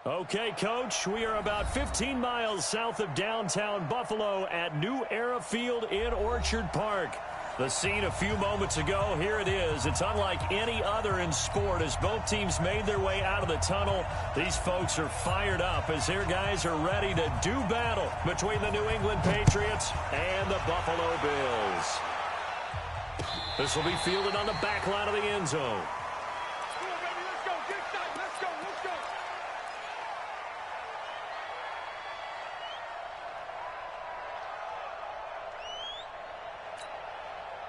Okay, Coach, we are about 15 miles south of downtown Buffalo at New Era Field in Orchard Park. The scene a few moments ago, here it is. It's unlike any other in sport as both teams made their way out of the tunnel. These folks are fired up as their guys are ready to do battle between the New England Patriots and the Buffalo Bills. This will be fielded on the back line of the end zone.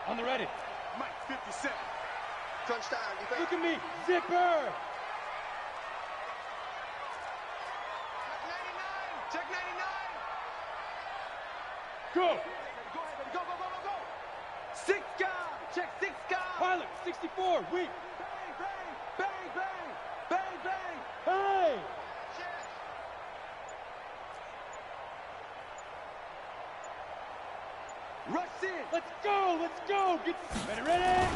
On the ready. Mike, 57. Touchdown. Look at me. Zipper. Check 99. Check 99. Go. Go ahead, baby. Go, go, go, go, go. 6 guy. Check 6 guy. Pilot, 64. Weak. Bang, bang, bang, bang. Bang, bang. Hey. Check. Rush in. Let's go. Let's go. Get ready.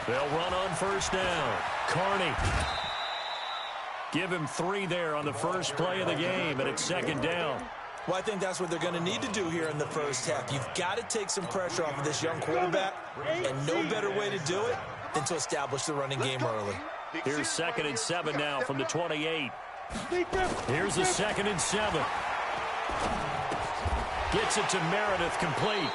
They'll run on first down. Carney. Give him 3 there on the first play of the game, and it's second down. Well, I think that's what they're going to need to do here in the first half. You've got to take some pressure off of this young quarterback, and no better way to do it than to establish the running game early. Here's 2nd and 7 now from the 28. Here's a 2nd and 7. Gets it to Meredith, complete.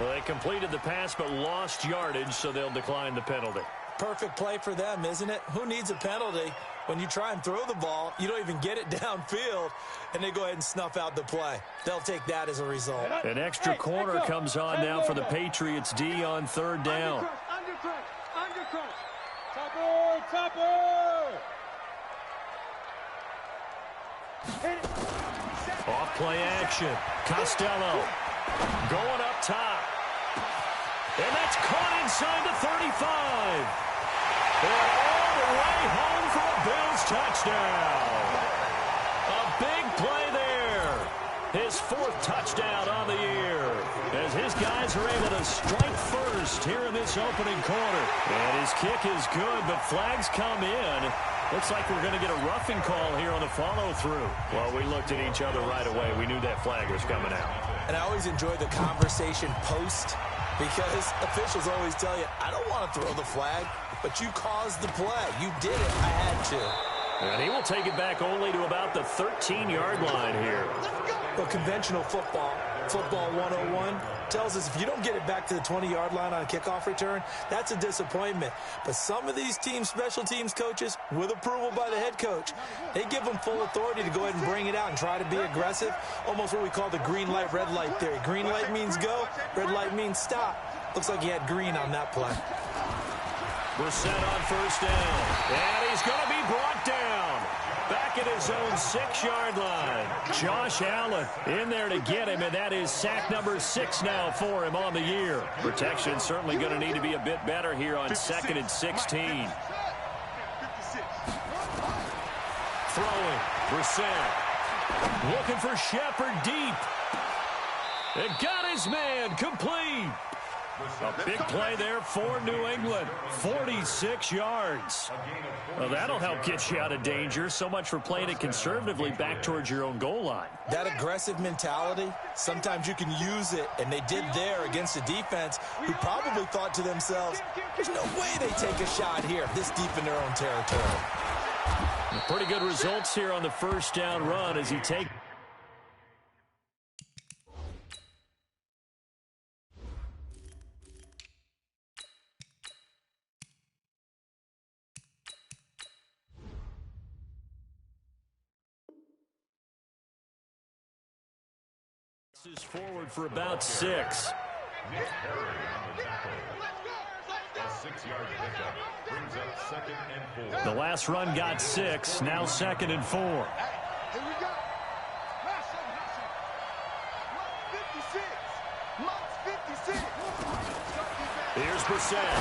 Well, they completed the pass but lost yardage, so they'll decline the penalty. Perfect play for them, isn't it? Who needs a penalty? When you try and throw the ball, you don't even get it downfield, and they go ahead and snuff out the play. They'll take that as a result. An extra corner comes on now for the Patriots D on 3rd down. Undercrush. Topper. Off play action. Costello going up top. And that's caught inside the 35. And all the way home for a Bills touchdown. A big play there. His 4th touchdown on the year. As his guys are able to strike first here in this opening quarter. And his kick is good, but flags come in. Looks like we're going to get a roughing call here on the follow-through. Well, we looked at each other right away. We knew that flag was coming out. And I always enjoy the conversation post because officials always tell you, I don't want to throw the flag, but you caused the play. You did it. I had to. And he will take it back only to about the 13-yard line here. Well, conventional football 101, tells us if you don't get it back to the 20-yard line on a kickoff return, that's a disappointment. But some of these teams, special teams coaches, with approval by the head coach, they give them full authority to go ahead and bring it out and try to be aggressive, almost what we call the green light, red light theory. Green light means go, red light means stop. Looks like he had green on that play. We're set on first down, and he's going to be brought down. Back at his own 6-yard line. Josh Allen in there to get him, and that is sack number 6 now for him on the year. Protection certainly going to need to be a bit better here on 2nd and 16. Throwing, Brissett. Looking for Shepard deep. And got his man complete. A big play there for New England. 46 yards. Well, that'll help get you out of danger. So much for playing it conservatively back towards your own goal line. That aggressive mentality, sometimes you can use it, and they did there against a defense who probably thought to themselves, there's no way they take a shot here this deep in their own territory. Pretty good results here on the first down run as he takes. Is forward for about 6. The last run got 6. Now 2nd and 4. Here we go. 56. Monk's 56. Here's Brissett.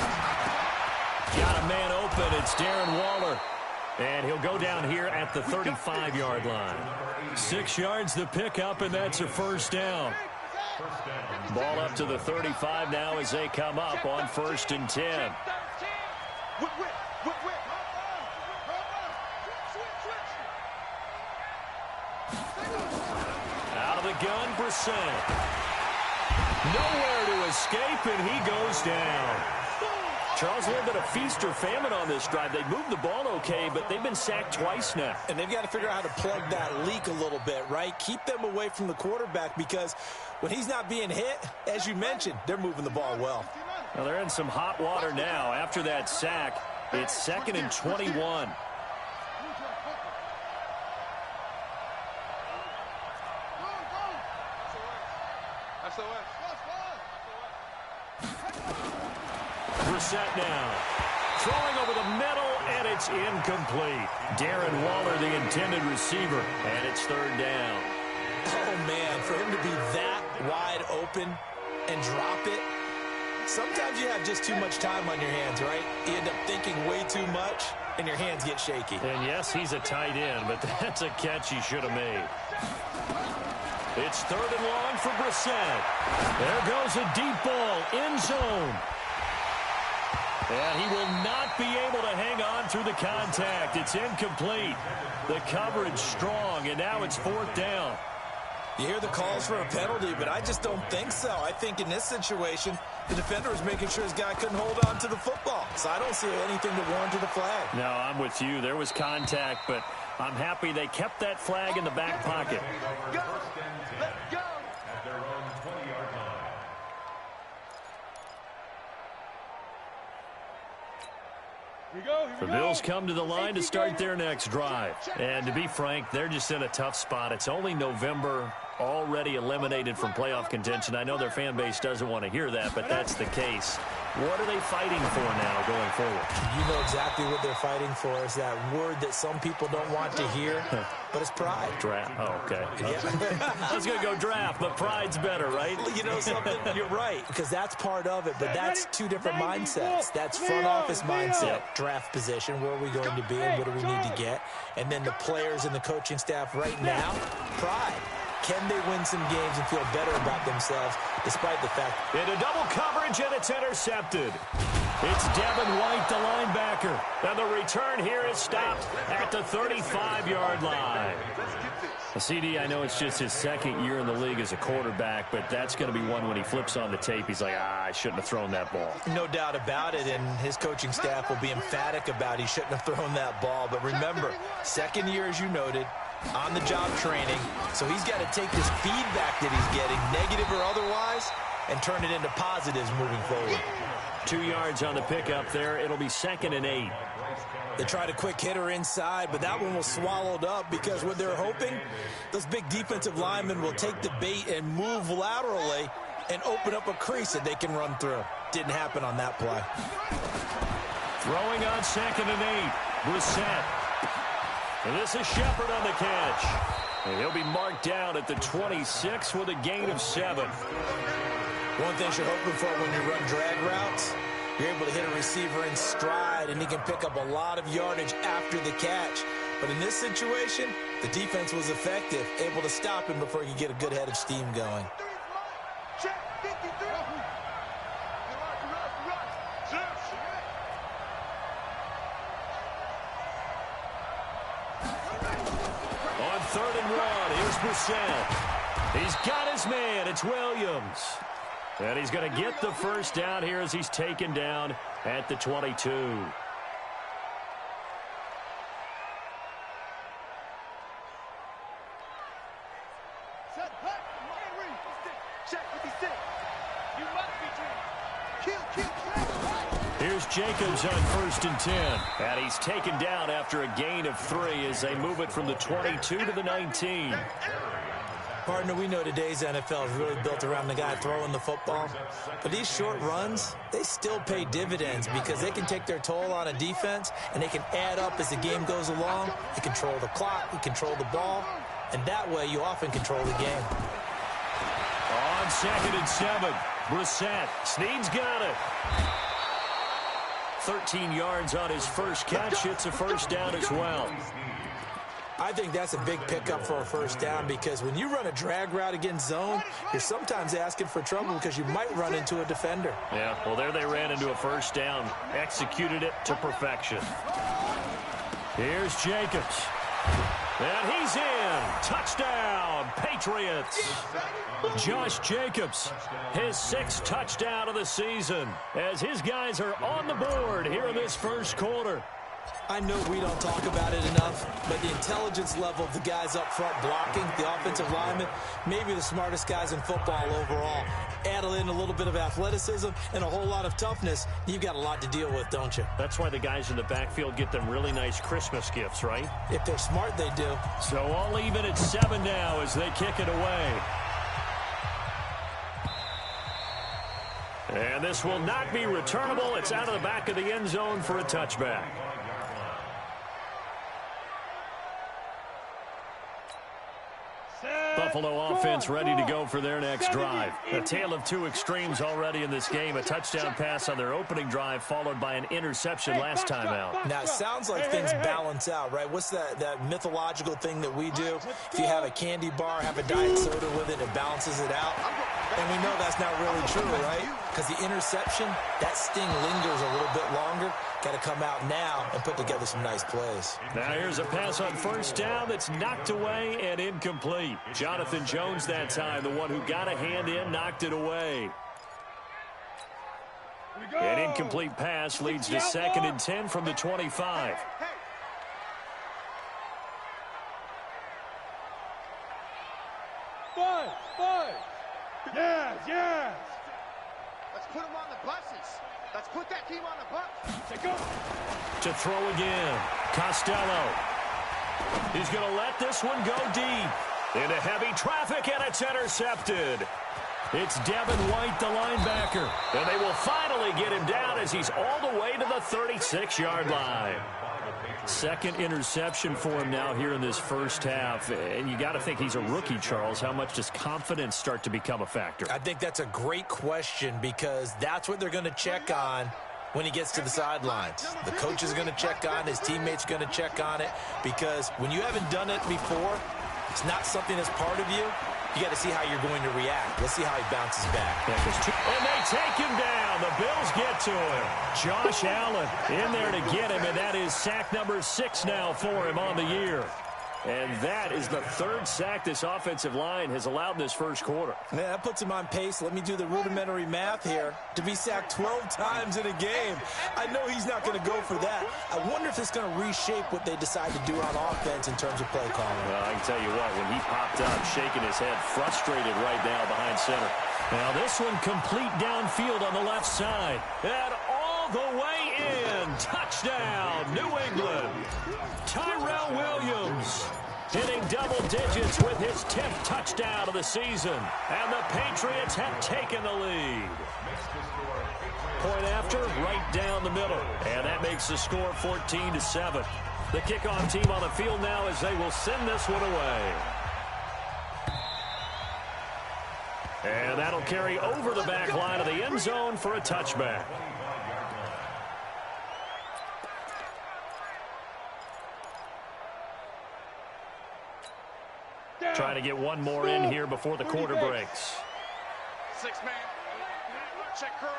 Got a man open. It's Darren Waller. And he'll go down here at the 35-yard line. 6 yards the pickup, and that's a first down. Ball up to the 35 now as they come up on 1st and 10. Out of the gun, Brissett. Nowhere to escape, and he goes down. Charles, a little bit of feast or famine on this drive. They moved the ball okay, but they've been sacked twice now. And they've got to figure out how to plug that leak a little bit, right? Keep them away from the quarterback, because when he's not being hit, as you mentioned, they're moving the ball well. Well, they're in some hot water now. After that sack, it's 2nd and 21. Brissett now. Throwing over the middle, and it's incomplete. Darren Waller, the intended receiver, and it's 3rd down. Oh, man, for him to be that wide open and drop it, sometimes you have just too much time on your hands, right? You end up thinking way too much, and your hands get shaky. And yes, he's a tight end, but that's a catch he should have made. It's 3rd and long for Brissett. There goes a deep ball, end zone. And he will not be able to hang on through the contact. It's incomplete. The coverage strong, and now it's 4th down. You hear the calls for a penalty, but I just don't think so. I think in this situation, the defender was making sure his guy couldn't hold on to the football. So I don't see anything to warrant to the flag. No, I'm with you. There was contact, but I'm happy they kept that flag in the back pocket. Go. Let's go. Here we go. The Bills come to the line to start their next drive. And to be frank, they're just in a tough spot. It's only November, already eliminated from playoff contention. I know their fan base doesn't want to hear that, but that's the case. What are they fighting for now going forward? You know exactly what they're fighting for. Is that word that some people don't want to hear, but it's pride. Draft. Oh, okay. Yeah. I was going to go draft, but pride's better, right? You know something? You're right, because that's part of it, but that's two different mindsets. That's front office mindset, draft position, where are we going to be and what do we need to get? And then the players and the coaching staff right now, pride. Can they win some games and feel better about themselves despite the fact? Into double coverage, and it's intercepted. It's Devin White, the linebacker. And the return here is stopped at the 35-yard line. CD, I know it's just his 2nd year in the league as a quarterback, but that's going to be one when he flips on the tape. He's like, I shouldn't have thrown that ball. No doubt about it, and his coaching staff will be emphatic about he shouldn't have thrown that ball. But remember, 2nd year, as you noted, on-the-job training, so he's got to take this feedback that he's getting, negative or otherwise, and turn it into positives moving forward. 2 yards on the pickup there. It'll be 2nd and 8. They tried a quick hitter inside, but that one was swallowed up because what they're hoping, those big defensive linemen will take the bait and move laterally and open up a crease that they can run through. Didn't happen on that play. Throwing on 2nd and 8. Brissett. And this is Shepard on the catch. And he'll be marked down at the 26 with a gain of 7. One thing you're hoping for when you run drag routes, you're able to hit a receiver in stride, and he can pick up a lot of yardage after the catch. But in this situation, the defense was effective, able to stop him before he could get a good head of steam going. On 3rd and 1, here's Brissett. He's got his man. It's Williams. And he's going to get the first down here as he's taken down at the 22. Here's Jacobs on 1st and 10. And he's taken down after a gain of 3 as they move it from the 22 to the 19. Partner, we know today's NFL is really built around the guy throwing the football. But these short runs, they still pay dividends because they can take their toll on a defense, and they can add up as the game goes along. You control the clock, you control the ball, and that way you often control the game. On 2nd and 7, Brissett. Snead's got it. 13 yards on his first catch. It's a first down as well. I think that's a big pickup for a first down because when you run a drag route against zone, you're sometimes asking for trouble because you might run into a defender. Yeah, well, there they ran into a first down. Executed it to perfection. Here's Jacobs. And he's in. Touchdown, Patriots. Josh Jacobs, his 6th touchdown of the season, as his guys are on the board here in this first quarter. I know we don't talk about it enough, but the intelligence level of the guys up front blocking, the offensive linemen, maybe the smartest guys in football overall. Add in a little bit of athleticism and a whole lot of toughness, you've got a lot to deal with, don't you? That's why the guys in the backfield get them really nice Christmas gifts, right? If they're smart, they do. So all even at 7 now as they kick it away. And this will not be returnable. It's out of the back of the end zone for a touchback. Buffalo offense ready to go for their next drive. A tale of two extremes already in this game. A touchdown pass on their opening drive followed by an interception last time out. Now, it sounds like things balance out, right? What's that mythological thing that we do? If you have a candy bar, have a diet soda with it, it balances it out. And we know that's not really true, right? Because the interception, that sting lingers a little bit longer. Got to come out now and put together some nice plays. Now here's a pass on first down that's knocked away and incomplete. Jonathan Jones that time, the one who got a hand in, knocked it away. An incomplete pass leads to 2nd and 10 from the 25. Five. Yes. Let's put them on the buses. Let's put that team on the bus. Take go. To throw again, Costello. He's going to let this one go deep. Into heavy traffic, and it's intercepted. It's Devin White, the linebacker. And they will finally get him down as he's all the way to the 36-yard line. 2nd interception for him now here in this first half. And you got to think he's a rookie, Charles. How much does confidence start to become a factor? I think that's a great question because that's what they're going to check on when he gets to the sidelines. The coach is going to check on, his teammates are going to check on it because when you haven't done it before, it's not something that's part of you. You got to see how you're going to react. Let's see how he bounces back. And they take him down. The Bills get to him. Josh Allen in there to get him, and that is sack number 6 now for him on the year. And that is the 3rd sack this offensive line has allowed in this first quarter. Man, that puts him on pace. Let me do the rudimentary math here. To be sacked 12 times in a game. I know he's not going to go for that. I wonder if it's going to reshape what they decide to do on offense in terms of play calling. Well, I can tell you what, when he popped up, shaking his head, frustrated right now behind center. Now this one complete downfield on the left side. And all the way in. Touchdown, New England. Tyrell Williams hitting double digits with his 10th touchdown of the season. And the Patriots have taken the lead. Point after, right down the middle. And that makes the score 14-7. The kickoff team on the field now as they will send this one away. And that'll carry over the back line of the end zone for a touchback. Trying to get one more in here before the quarter breaks. 6-man. Check curls.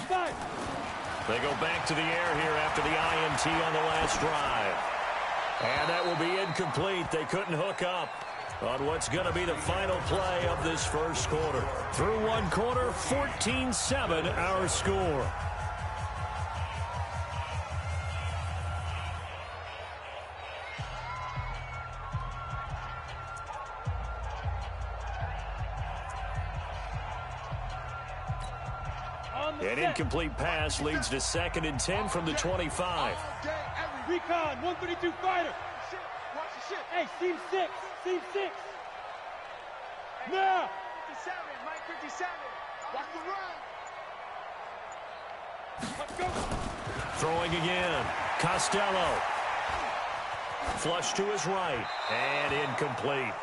Five. They go back to the air here after the INT on the last drive. And that will be incomplete. They couldn't hook up on what's going to be the final play of this first quarter. Through one quarter, 14-7 our score. An incomplete pass leads to 2nd and 10 from the 25. Recon, 132 fighter. Watch the shit. Hey, seam 6. Seam 6. Now. 57, Mike 57. Watch the run. Let's go. Throwing again. Costello. Flush to his right. And incomplete.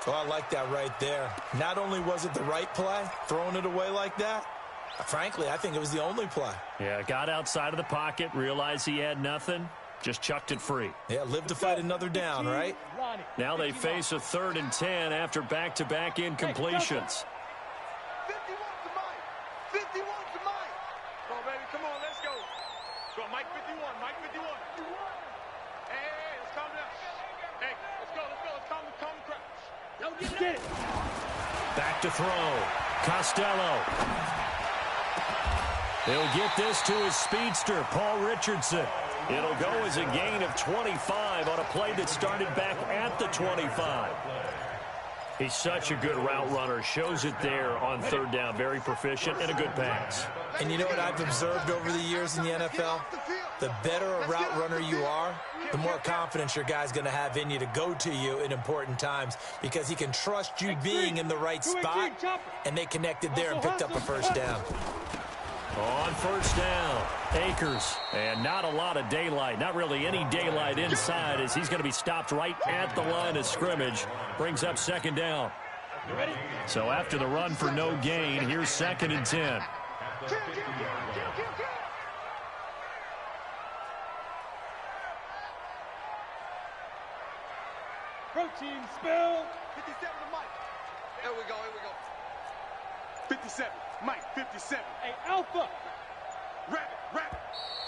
Oh, I like that right there. Not only was it the right play, throwing it away like that, frankly, I think it was the only play. Yeah, got outside of the pocket, realized he had nothing, just chucked it free. Yeah, live to fight another down, right? Now they face a 3rd and 10 after back-to-back incompletions. 51 to Mike. 51 to Mike. Come on, baby. Come on, let's go. Go, Mike 51. Mike 51. Hey, let's calm down. Hey, let's go. Let's calm the crowd. Get it. Back to throw. Costello. He'll get this to his speedster, Paul Richardson. It'll go as a gain of 25 on a play that started back at the 25. He's such a good route runner. Shows it there on 3rd down. Very proficient and a good pass. And you know what I've observed over the years in the NFL? The better a route runner you are, the more confidence your guy's going to have in you to go to you in important times because he can trust you being in the right spot, and they connected there and picked up a 1st down. On 1st down, Akers, and not a lot of daylight, not really any daylight inside as he's going to be stopped right at the line of scrimmage. Brings up 2nd down. So after the run for no gain, here's 2nd and 10. Protein spill. 57 to Mike. Here we go. 57. Mike 57. Hey, Alpha. Rabbit.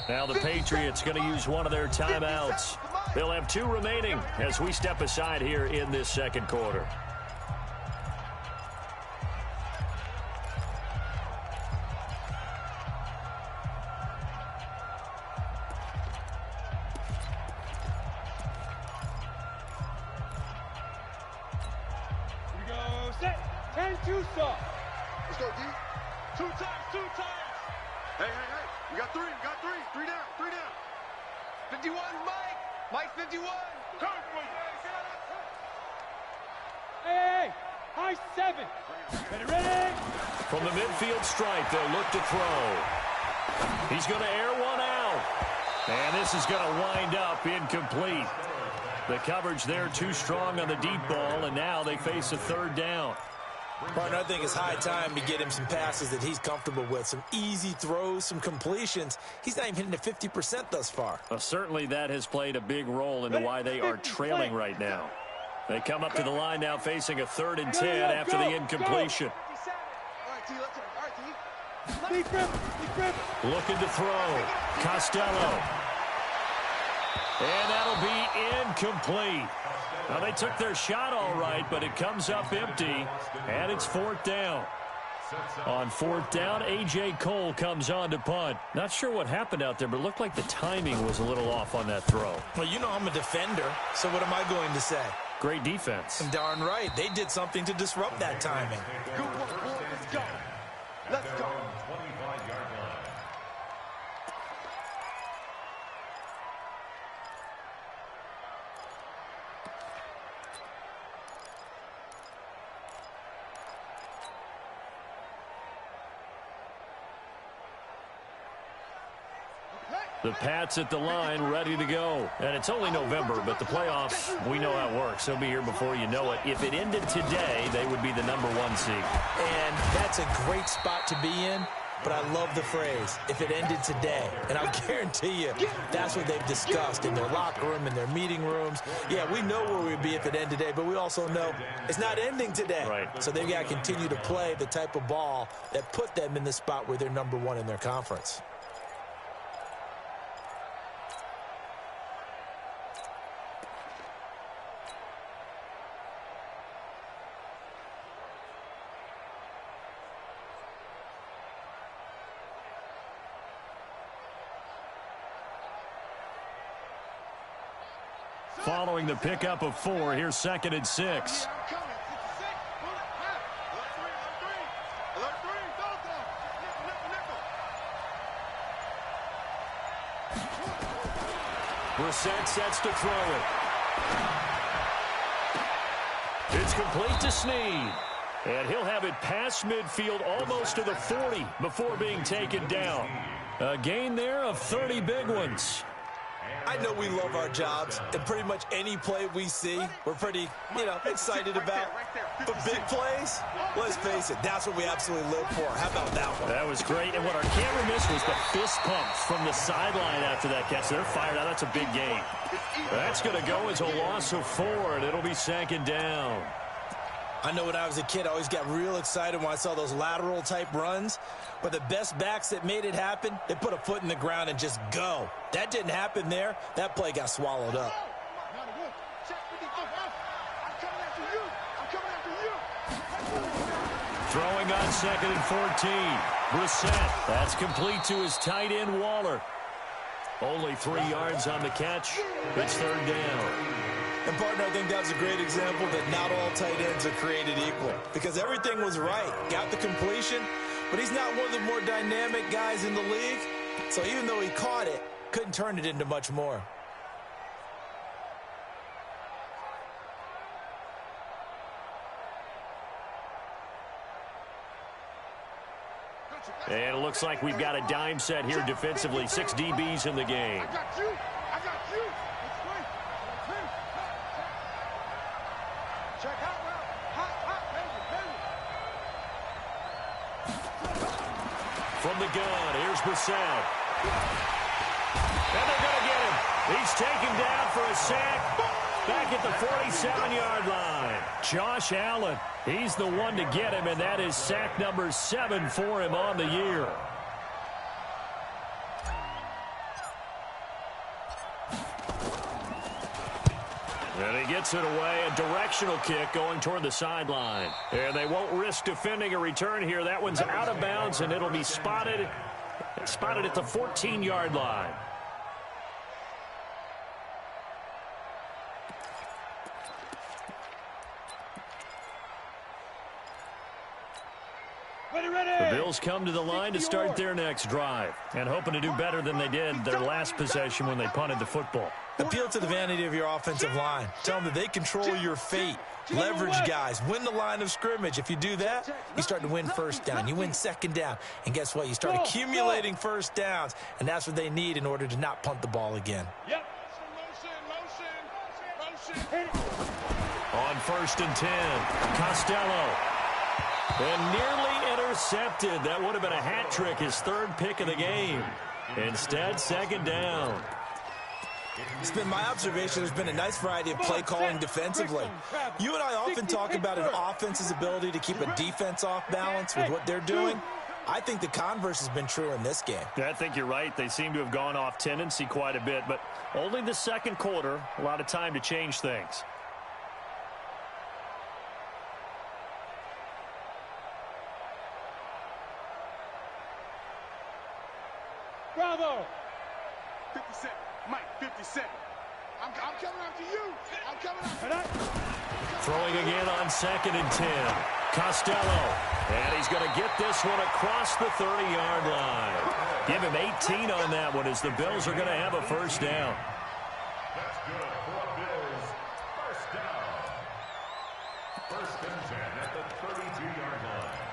Now the Patriots going to use one of their timeouts. They'll have 2 remaining as we step aside here in this 2nd quarter. Here we go. Set. 10-2 stop. Let's go, D. 2 times. Hey. We got 3. 3 down. 51, Mike. Mike 51. Hey. High 7. Ready. From the midfield stripe, they'll look to throw. He's going to air one out. And this is going to wind up incomplete. The coverage there too strong on the deep ball, and now they face a 3rd down. Partner, I think it's high time to get him some passes that he's comfortable with, some easy throws, some completions. He's not even hitting to 50% thus far. Well, certainly that has played a big role into why they are trailing right now. They come up to the line now facing a 3rd and 10 after the incompletion. All right, T. All right, T. Deep grip. Looking to throw. Costello. And that'll be incomplete. Now, they took their shot all right, but it comes up empty, and it's 4th down. On 4th down, A.J. Cole comes on to punt. Not sure what happened out there, but it looked like the timing was a little off on that throw. Well, you know I'm a defender, so what am I going to say? Great defense. Darn right. They did something to disrupt that timing. Good work, boy. Let's go. The Pats at the line, ready to go. And it's only November, but the playoffs, we know how it works. They'll be here before you know it. If it ended today, they would be the #1 seed. And that's a great spot to be in, but I love the phrase, if it ended today. And I'll guarantee you, that's what they've discussed in their locker room, in their meeting rooms. Yeah, we know where we'd be if it ended today, but we also know it's not ending today. Right. So they've got to continue to play the type of ball that put them in the spot where they're #1 in their conference. Following the pickup of 4, here's 2nd and 6. Brissett sets to throw it. It's complete to Snead. And he'll have it past midfield almost to the 40 before being taken down. A gain there of 30 big ones. I know we love our jobs, and pretty much any play we see, we're pretty, excited about. But big plays, let's face it, that's what we absolutely live for. How about that one? That was great, and what our camera missed was the fist pumps from the sideline after that catch. They're fired out. That's a big gain. That's going to go as a loss of 4, and it'll be second down. I know when I was a kid, I always got real excited when I saw those lateral-type runs. But the best backs that made it happen, they put a foot in the ground and just go. That didn't happen there. That play got swallowed up. Throwing on 2nd and 14. Brissett. That's complete to his tight end, Waller. Only 3 yards on the catch. It's third down. And, partner, I think that's a great example that not all tight ends are created equal. Because everything was right. Got the completion, but he's not one of the more dynamic guys in the league. So even though he caught it, couldn't turn it into much more. And it looks like we've got a dime set here defensively. 6 DBs in the game. I got you. I got you. Check out now. Hot, baby. From the gun, here's Brissett. And they're going to get him. He's taken down for a sack. Back at the 47-yard line. Josh Allen, he's the one to get him, and that is sack number 7 for him on the year. And he gets it away, a directional kick going toward the sideline. And they won't risk defending a return here. That one's out of bounds, and it'll be spotted at the 14-yard line. The Bills come to the line to start their next drive and hoping to do better than they did their last possession when they punted the football. Appeal to the vanity of your offensive line. Tell them that they control your fate. Leverage guys. Win the line of scrimmage. If you do that, you start to win first down. You win second down. And guess what? You start accumulating first downs. And that's what they need in order to not punt the ball again. Yep. Motion. On 1st and 10, Costello. And nearly intercepted. That would have been a hat trick, his 3rd pick of the game. Instead, second down. It's been my observation there's been a nice variety of play calling defensively. You and I often talk about an offense's ability to keep a defense off balance with what they're doing. I think the converse has been true in this game. Yeah, I think you're right. They seem to have gone off tendency quite a bit, but only the second quarter, a lot of time to change things. Bravo. 57. Mike, 57. I'm coming after you. I'm coming after you. Throwing again on 2nd and 10. Costello. And he's going to get this one across the 30-yard line. Give him 18 on that one as the Bills are going to have a first down. That's good for the Bills. First down. 1st and 10 at the 32-yard line.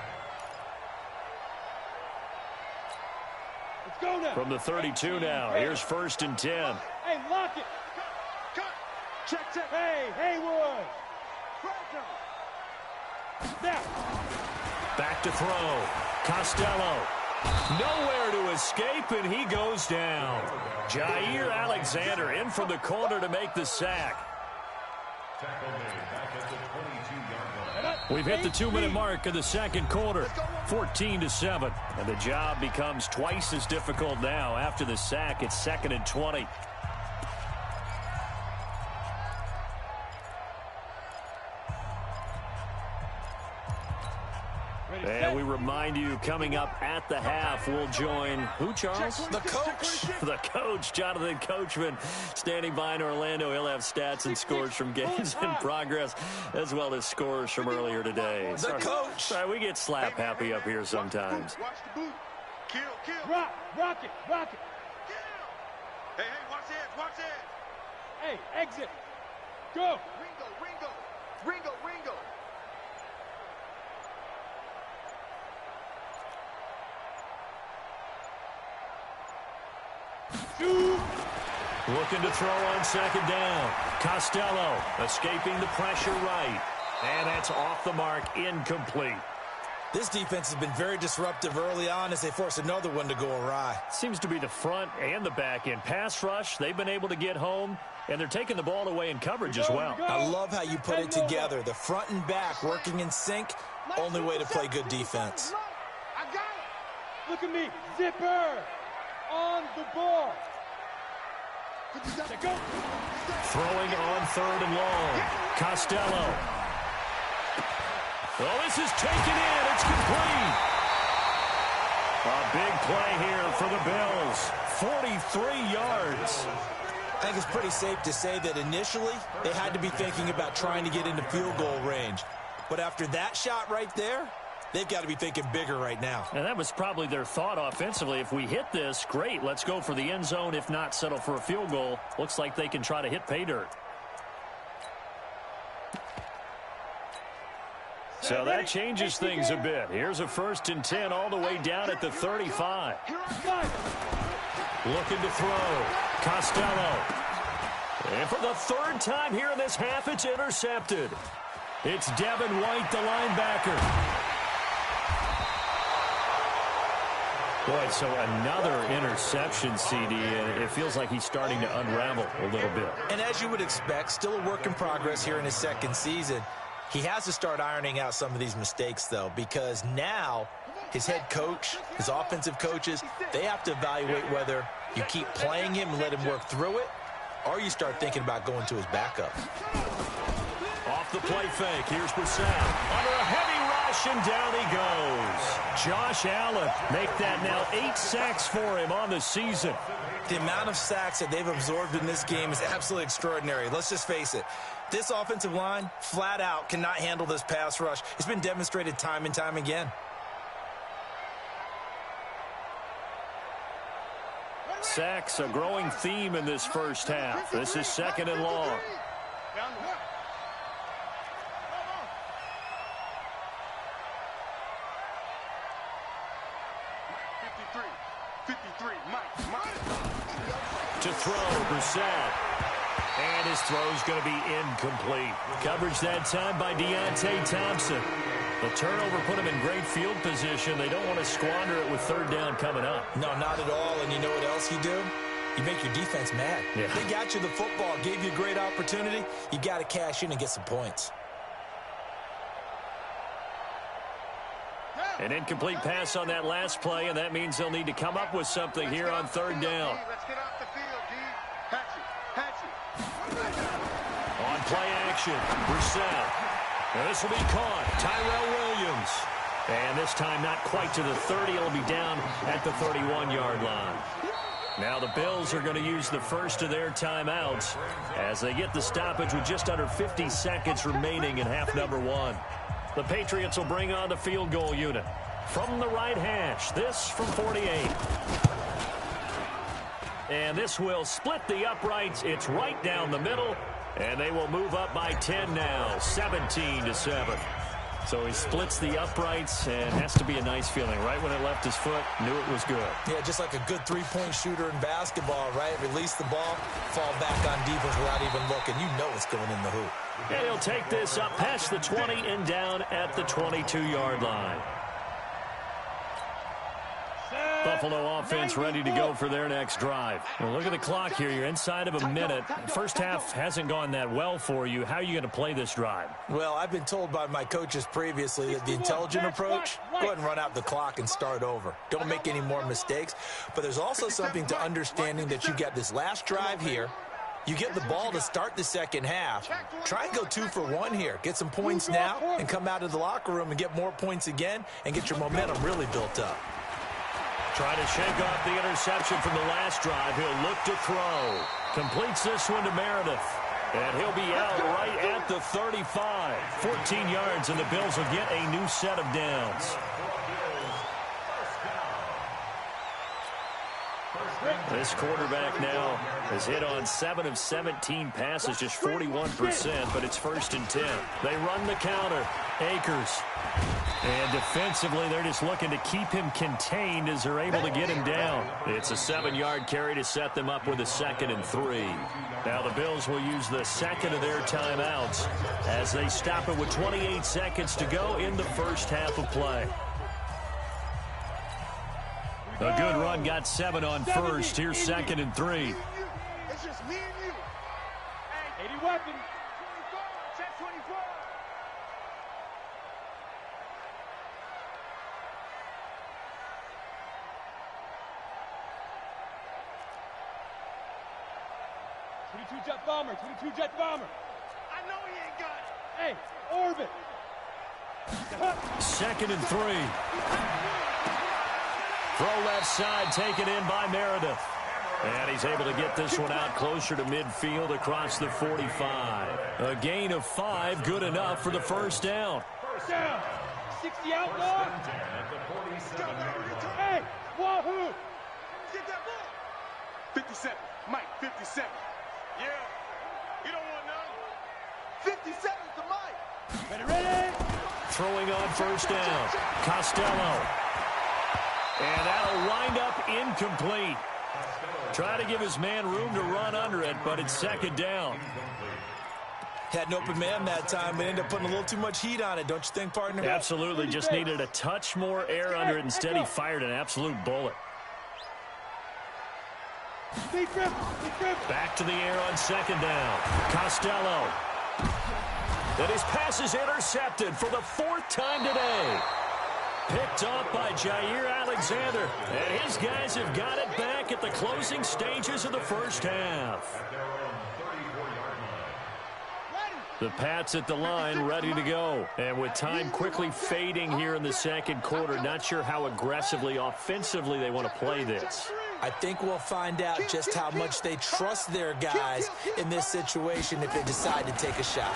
Let's go now. From the 32 now, here's 1st and 10. Hey, lock it. Cut. Check. Hey, Haywood. Now. Back to throw. Costello. Nowhere to escape, and he goes down. Jair Alexander in from the corner to make the sack. Tackle made back at the 22-yard line. We've hit the 2-minute mark of the second quarter, 14-7. And the job becomes twice as difficult now. After the sack, it's 2nd and 20. And we remind you, coming up at the half, we'll join who, Charles? The coach. The coach, Jonathan Coachman, standing by in Orlando. He'll have stats and scores from games in progress, as well as scores from earlier today. The coach. Sorry, we get slap happy up here sometimes. Watch the boot. Kill. Rock it. Kill. Hey, watch it, watch it. Hey, exit. Go. Ringo. Shoot. Looking to throw on second down. Costello escaping the pressure right. And that's off the mark, incomplete. This defense has been very disruptive early on as they force another one to go awry. Seems to be the front and the back end. Pass rush, they've been able to get home, and they're taking the ball away in coverage as well. I love how you put it together. The front and back working in sync, only way to play good defense. I got it. Look at me. Zipper. On the ball. Go. Throwing on third and long. Costello. Well, this is taken in. It's complete. A big play here for the Bills. 43 yards. I think it's pretty safe to say that initially they had to be thinking about trying to get into field goal range. But after that shot right there, they've got to be thinking bigger right now. And that was probably their thought offensively. If we hit this, great. Let's go for the end zone. If not, settle for a field goal. Looks like they can try to hit pay dirt. So that changes things a bit. Here's a 1st and 10 all the way down at the 35. Looking to throw. Costello. And for the 3rd time here in this half, it's intercepted. It's Devin White, the linebacker. Boy, so another interception, CD, and it feels like he's starting to unravel a little bit. And as you would expect, still a work in progress here in his 2nd season. He has to start ironing out some of these mistakes, though, because now his head coach, his offensive coaches, they have to evaluate whether you keep playing him and let him work through it, or you start thinking about going to his backup. Off the play fake, here's Brissett. Under a heavy rush, and down he goes. Josh Allen, make that now 8 sacks for him on the season. The amount of sacks that they've absorbed in this game is absolutely extraordinary. Let's just face it. This offensive line, flat out, cannot handle this pass rush. It's been demonstrated time and time again. Sacks, a growing theme in this first half. This is 2nd and long. 53, Mike. To throw, Brissett. And his throw's going to be incomplete. Coverage that time by Deontay Thompson. The turnover put him in great field position. They don't want to squander it with 3rd down coming up. No, not at all. And you know what else you do? You make your defense mad. Yeah. They got you the football, gave you a great opportunity. You got to cash in and get some points. An incomplete pass on that last play, and that means they'll need to come up with something here on 3rd down. Let's get off the field, D. Hatchet. On play action, Brissett. Now this will be caught. Tyrell Williams. And this time not quite to the 30. It'll be down at the 31-yard line. Now the Bills are going to use the first of their timeouts as they get the stoppage with just under 50 seconds remaining in half number 1. The Patriots will bring on the field goal unit. From the right hash, this from 48. And this will split the uprights. It's right down the middle. And they will move up by 10 now, 17-7. So he splits the uprights, and has to be a nice feeling. Right when it left his foot, knew it was good. Yeah, just like a good three-point shooter in basketball, right? Release the ball, fall back on defense without even looking. You know it's going in the hoop. And he'll take this up past the 20 and down at the 22-yard line. Buffalo offense ready to go for their next drive. Well, look at the clock here. You're inside of a minute. First half hasn't gone that well for you. How are you going to play this drive? Well, I've been told by my coaches previously that the intelligent approach, go ahead and run out the clock and start over. Don't make any more mistakes. But there's also something to understanding that you got this last drive here. You get the ball to start the second half. Try and go 2 for 1 here. Get some points now and come out of the locker room and get more points again and get your momentum really built up. Try to shake off the interception from the last drive. He'll look to throw. Completes this one to Meredith. And he'll be out right at the 35. 14 yards, and the Bills will get a new set of downs. This quarterback now has hit on 7 of 17 passes, just 41%, but it's 1st and 10. They run the counter. Akers. And defensively, they're just looking to keep him contained as they're able to get him down. It's a 7-yard carry to set them up with a 2nd and 3. Now the Bills will use the second of their timeouts as they stop it with 28 seconds to go in the first half of play. A good run, got 7 on first. Here's 2nd and 3. It's just me and you. 80 weapons. 24. Check 24. Jet bomber. 22 jet bomber. I know he ain't got it. Hey, orbit. 2nd and 3. Throw left side, taken in by Meredith. And he's able to get this one out closer to midfield across the 45. A gain of 5, good enough for the first down. Down. 60 out, dog. Hey, wahoo. Get that ball. 57. Mike, 57. Yeah. You don't want none. 57 to Mike. Ready. Throwing on first down. Costello. And that'll wind up incomplete. Try to give his man room to run under it, but it's 2nd down. Had an open man that time, but ended up putting a little too much heat on it, don't you think, partner? Absolutely. Just needed a touch more air under it. Instead, he fired an absolute bullet. Back to the air on 2nd down. Costello. And his pass is intercepted for the 4th time today. Picked up by Jair Alexander. And his guys have got it back at the closing stages of the first half. The Pats at the line, ready to go. And with time quickly fading here in the 2nd quarter, not sure how aggressively, offensively they want to play this. I think we'll find out just how much they trust their guys in this situation if they decide to take a shot.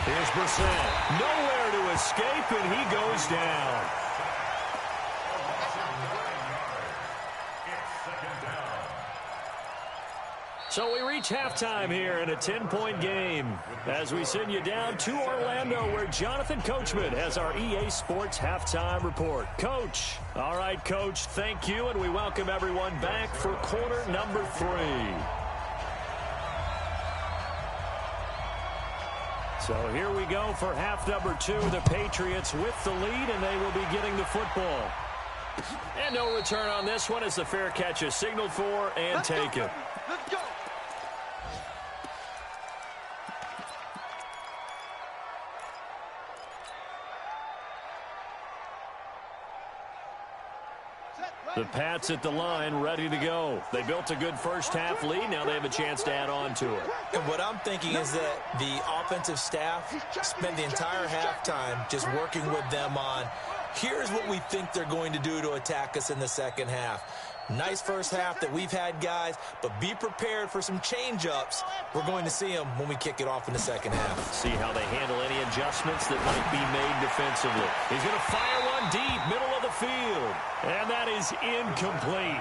Here's Brissett. Nowhere to escape, and he goes down. So we reach halftime here in a 10-point game as we send you down to Orlando where Jonathan Coachman has our EA Sports Halftime Report. Coach. All right, Coach, thank you, and we welcome everyone back for quarter number 3. So here we go for half number 2. The Patriots with the lead, and they will be getting the football. And no return on this one as the fair catch is signaled for and taken. Let's go. The Pats at the line, ready to go. They built a good first half lead. Now they have a chance to add on to it. And what I'm thinking is that the offensive staff spent the entire halftime just working with them on, here's what we think they're going to do to attack us in the second half. Nice first half that we've had, guys, but be prepared for some change-ups. We're going to see them when we kick it off in the second half. See how they handle any adjustments that might be made defensively. He's going to fire one deep, middle of the field. And that is incomplete.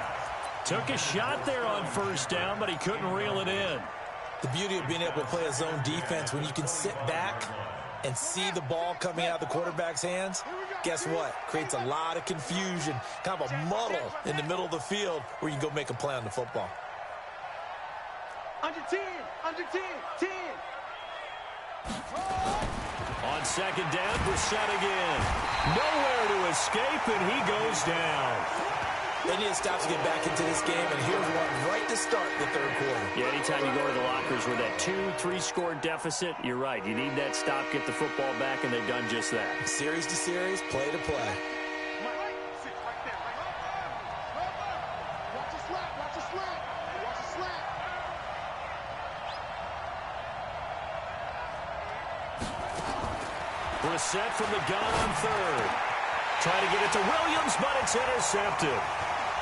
Took a shot there on first down, but he couldn't reel it in. The beauty of being able to play a zone defense when you can sit back and see the ball coming out of the quarterback's hands, guess what? Creates a lot of confusion, kind of a muddle in the middle of the field where you can go make a play on the football. Under 10, 10. On second down, Brissett again. Nowhere to escape, and he goes down. They need to stop to get back into this game, and here's one right to start the third quarter. Yeah, anytime you go to the lockers with that 2-3 score deficit, you're right. You need that stop, get the football back, and they've done just that. Series to series, play to play. Watch the slap. Brissett from the gun on third. Trying to get it to Williams, but it's intercepted.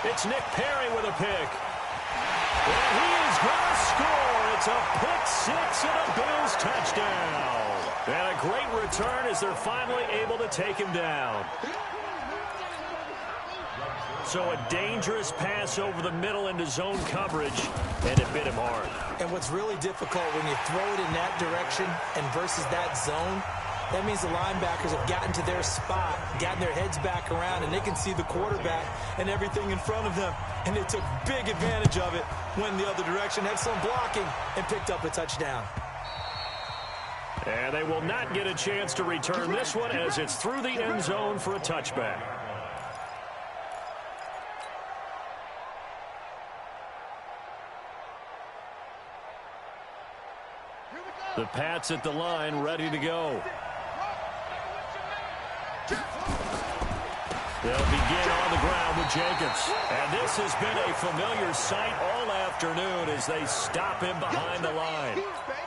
It's Nick Perry with a pick. And he is going to score. It's a pick six and a Bills touchdown. And a great return as they're finally able to take him down. So a dangerous pass over the middle into zone coverage, and it bit him hard. And what's really difficult when you throw it in that direction and versus that zone, that means the linebackers have gotten to their spot, gotten their heads back around, and they can see the quarterback and everything in front of them. And they took big advantage of it, went the other direction, excellent blocking, and picked up a touchdown. And they will not get a chance to return this one as it's through the end zone for a touchback. The Pats at the line, ready to go. They'll begin on the ground with Jenkins. And this has been a familiar sight all afternoon as they stop him behind the line.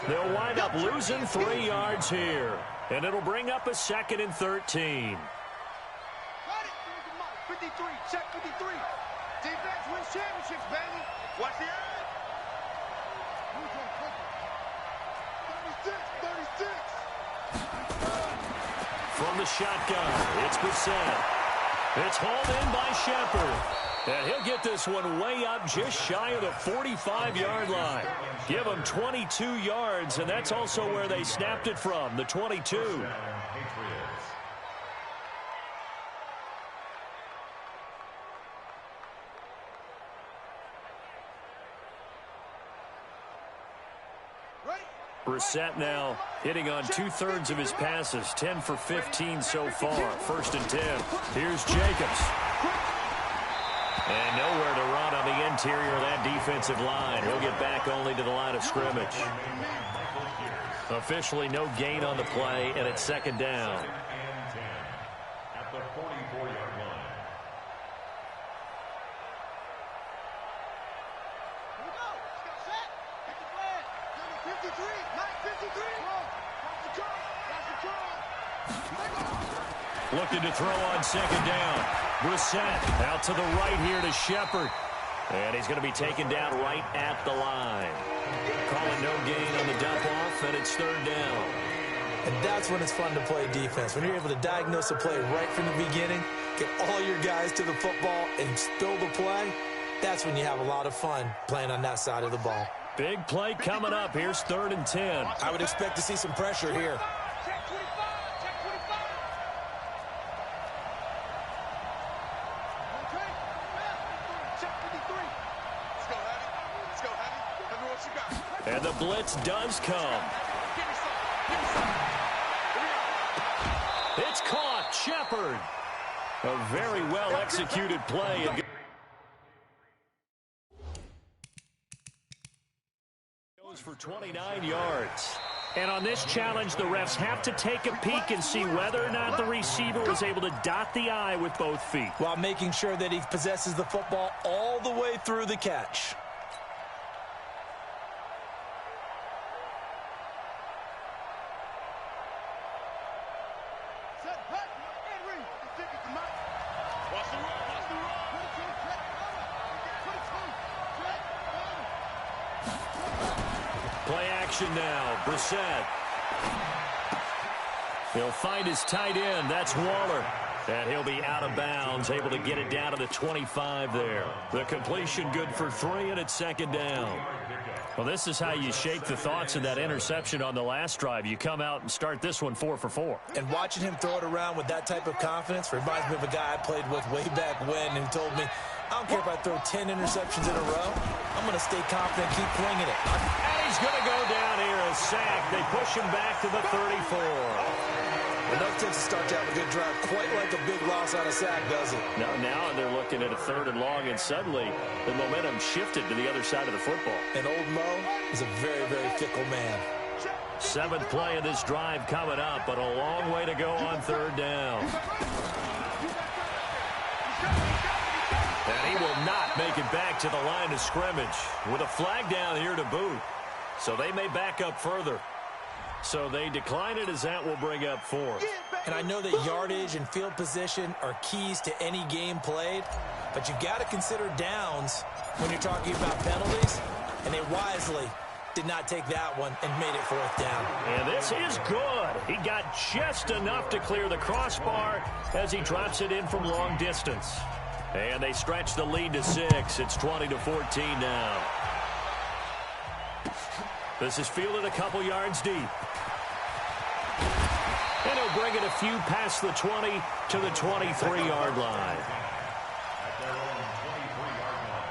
They'll wind up losing 3 yards here. And it'll bring up a 2nd and 13. 53, check 53. Defense wins championships, baby. Watch the end. 36. From the shotgun, it's Brissett. It's hauled in by Shepard. And he'll get this one way up just shy of the 45-yard line. Give him 22 yards, and that's also where they snapped it from, the 22. Brissett now hitting on 2/3 of his passes, 10 for 15 so far. 1st and 10. Here's Jacobs. And nowhere to run on the interior of that defensive line. He'll get back only to the line of scrimmage. Officially no gain on the play, and it's 2nd down. At the 44-yard line. Looking to throw on 2nd down. Brissett out to the right here to Shepard. And he's going to be taken down right at the line. Calling no gain on the dump-off, and it's 3rd down. And that's when it's fun to play defense. When you're able to diagnose a play right from the beginning, get all your guys to the football, and spill the play, that's when you have a lot of fun playing on that side of the ball. Big play coming up. Here's 3rd and 10. I would expect to see some pressure here. And the blitz does come. It's caught. Shepard. A very well-executed play. Goes for 29 yards. And on this challenge, the refs have to take a peek and see whether or not the receiver was able to dot the I with both feet, while making sure that he possesses the football all the way through the catch. Play action now. Brissett. He'll find his tight end. That's Waller. And he'll be out of bounds, able to get it down to the 25 there. The completion good for 3, and it's 2nd down. Well, this is how you shake the thoughts of that interception on the last drive. You come out and start this one 4 for 4. And watching him throw it around with that type of confidence reminds me of a guy I played with way back when who told me, I don't care if I throw 10 interceptions in a row. I'm going to stay confident, keep flinging it. And he's going to go down here, a sack. They push him back to the 34. Enough to start out a good drive, quite like a big loss on a sack, does it? Now they're looking at a 3rd and long, and suddenly the momentum shifted to the other side of the football. And old Mo is a very, very fickle man. 7th play of this drive coming up, but a long way to go on 3rd down. And he will not make it back to the line of scrimmage with a flag down here to boot. So they may back up further. So they decline it as that will bring up 4th. And I know that yardage and field position are keys to any game played, but you've got to consider downs when you're talking about penalties, and they wisely did not take that one and made it 4th down. And this is good. He got just enough to clear the crossbar as he drops it in from long distance. And they stretch the lead to 6. It's 20-14 now. This is fielded a couple yards deep. And he'll bring it a few past the 20 to the 23-yard line. At their own 23-yard line.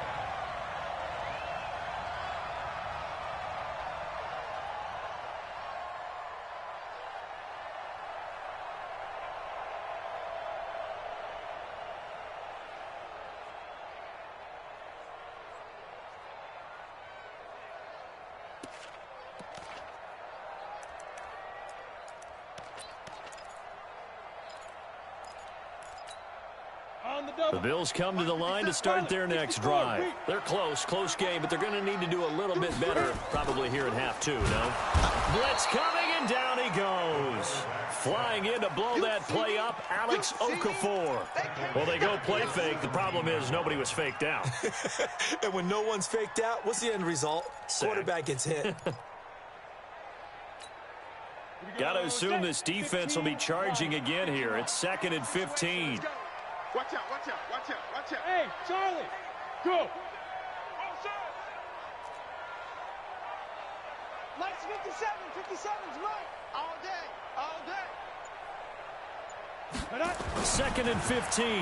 The Bills come to the line to start their next drive. They're close game, but they're going to need to do a little bit better probably here at half 2, no? Blitz coming, and down he goes. Flying in to blow that play up, Alex Okafor. Well, they go play fake. The problem is nobody was faked out. And when no one's faked out, what's the end result? Sack. Quarterback gets hit. Got to assume this defense will be charging again here. It's 2nd and 15. Watch out, watch out, watch out, watch out. Hey, Charlie, go. Mike's 57, 57's Mike. All day, all day. 2nd and 15.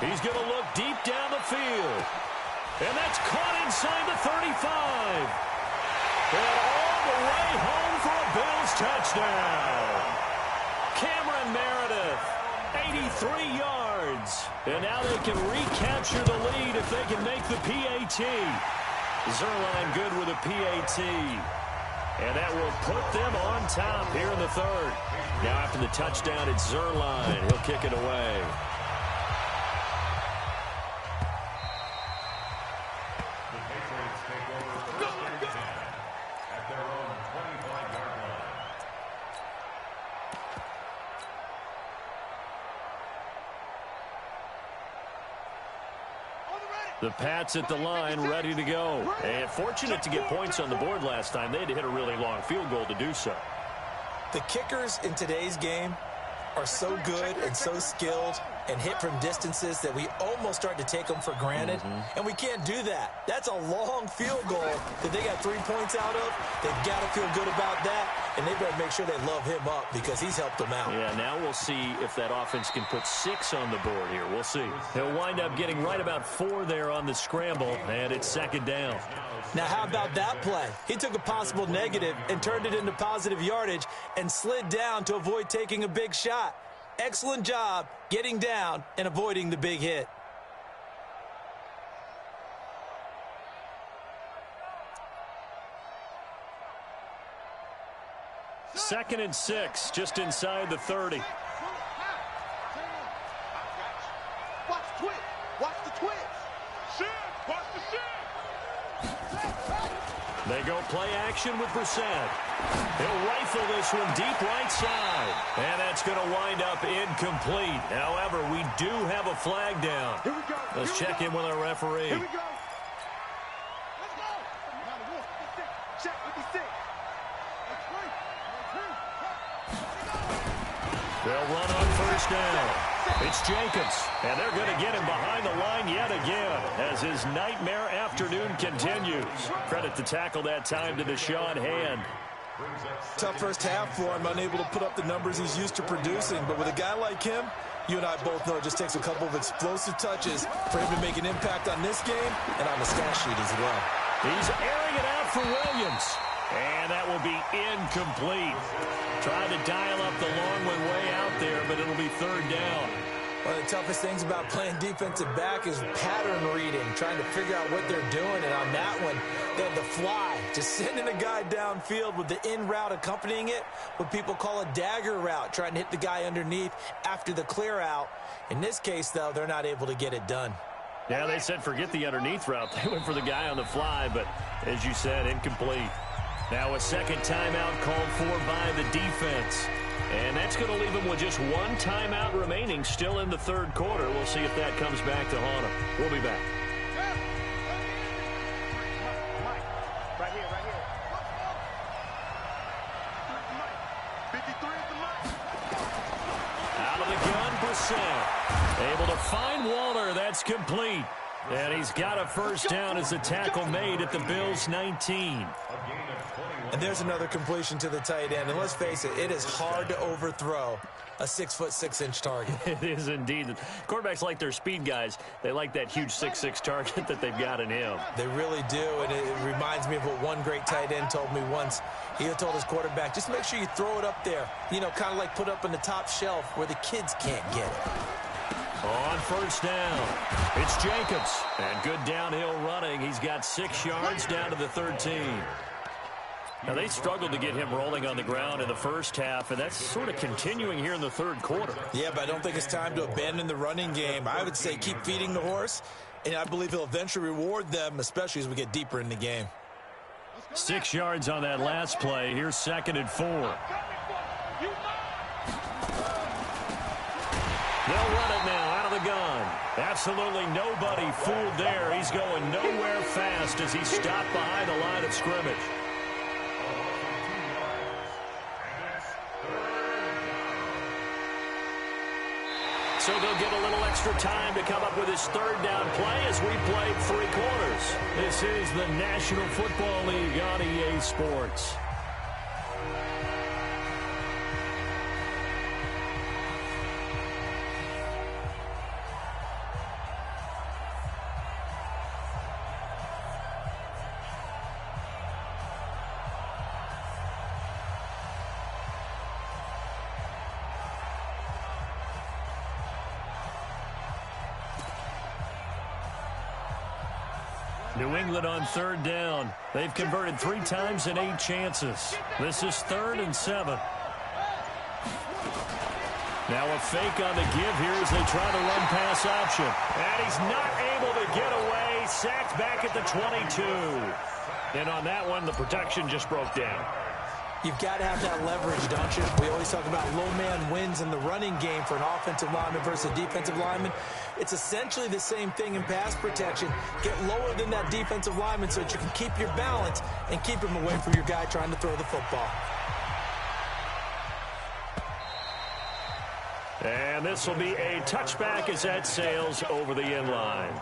He's going to look deep down the field. And that's caught inside the 35. And all the way home for a Bills touchdown. Cameron Meredith. 83 yards. And now they can recapture the lead if they can make the PAT. Zuerlein good with a PAT. And that will put them on top here in the 3rd. Now after the touchdown, it's Zuerlein. He'll kick it away. The Patriots take over 1st and 10 at their own 25-yard line. The Pats at the line, ready to go. And fortunate to get points on the board last time. They had to hit a really long field goal to do so. The kickers in today's game are so good and so skilled and hit from distances that we almost start to take them for granted. And we can't do that. That's a long field goal that they got 3 points out of. They've got to feel good about that, and they better make sure they love him up because he's helped them out. Yeah, now we'll see if that offense can put 6 on the board here. We'll see. He'll wind up getting right about 4 there on the scramble, and it's 2nd down. Now, how about that play? He took a possible negative and turned it into positive yardage and slid down to avoid taking a big shot. Excellent job getting down and avoiding the big hit. Second and 6, just inside the 30. Watch twitch. Watch the twitch. Shit. Watch the shit. They go play action with Brissett. He'll rifle this one deep right side. And that's going to wind up incomplete. However, we do have a flag down. Here we go. Let's check in with our referee. Here we go. Let's go. Check 56. They'll run on 1st down. It's Jacobs, and they're going to get him behind the line yet again as his nightmare afternoon continues. Credit the tackle that time to Deshaun Hand. Tough first half for him, unable to put up the numbers he's used to producing. But with a guy like him, you and I both know it just takes a couple of explosive touches for him to make an impact on this game and on the stat sheet as well. He's airing it out for Williams. And that will be incomplete. Tried to dial up the long one way out there, but it'll be 3rd down. One of the toughest things about playing defensive back is pattern reading, trying to figure out what they're doing. And on that one, they had the fly, just sending a guy downfield with the in route accompanying it, what people call a dagger route, trying to hit the guy underneath after the clear out. In this case, though, they're not able to get it done. Yeah, they said forget the underneath route. They went for the guy on the fly, but as you said, incomplete. Now a second timeout called for by the defense. And that's going to leave them with just one timeout remaining still in the 3rd quarter. We'll see if that comes back to haunt them. We'll be back. Right here, right here. 53 is the Mike. Out of the gun, Brissett. able to find Waller. That's complete. And he's got a first down as a tackle made at the Bills' 19. And there's another completion to the tight end. And let's face it, it is hard to overthrow a 6'6" target. It is indeed. Quarterbacks like their speed guys. They like that huge 6'6" target that they've got in him. They really do, and it reminds me of what one great tight end told me once. He told his quarterback, just make sure you throw it up there. You know, kind of like put up on the top shelf where the kids can't get it. On first down, it's Jacobs. And good downhill running. He's got 6 yards down to the 13. Now, they struggled to get him rolling on the ground in the first half, and that's sort of continuing here in the third quarter. Yeah, but I don't think it's time to abandon the running game. I would say keep feeding the horse, and I believe he'll eventually reward them, especially as we get deeper in the game. 6 yards on that last play. Here's 2nd and 4. They'll run it now out of the gun. Absolutely nobody fooled there. He's going nowhere fast as he's stopped behind the line of scrimmage. So they'll get a little extra time to come up with his third down play as we played 3 quarters. This is the National Football League on EA Sports. New England on third down. They've converted 3 times in 8 chances. This is 3rd and 7. Now a fake on the give here as they try the run pass option. And he's not able to get away. Sacked back at the 22. And on that one, the protection just broke down. You've got to have that leverage, don't you? We always talk about low man wins in the running game for an offensive lineman versus a defensive lineman. It's essentially the same thing in pass protection. Get lower than that defensive lineman so that you can keep your balance and keep him away from your guy trying to throw the football. And this will be a touchback as that sails over the end line.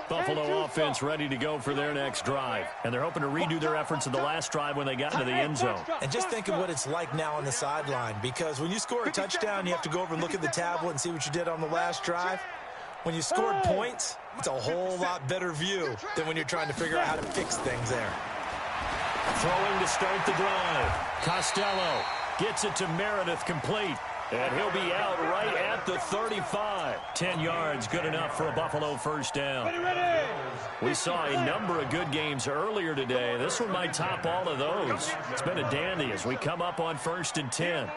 Buffalo offense ready to go for their next drive. And they're hoping to redo their efforts of the last drive when they got into the end zone. And just think of what it's like now on the sideline, because when you score a touchdown, you have to go over and look at the tablet and see what you did on the last drive. When you scored points, it's a whole lot better view than when you're trying to figure out how to fix things there. Throwing to start the drive. Costello gets it to Meredith, complete. And he'll be out right at the 35. 10 yards, good enough for a Buffalo first down. We saw a number of good games earlier today. This one might top all of those. It's been a dandy as we come up on 1st and 10.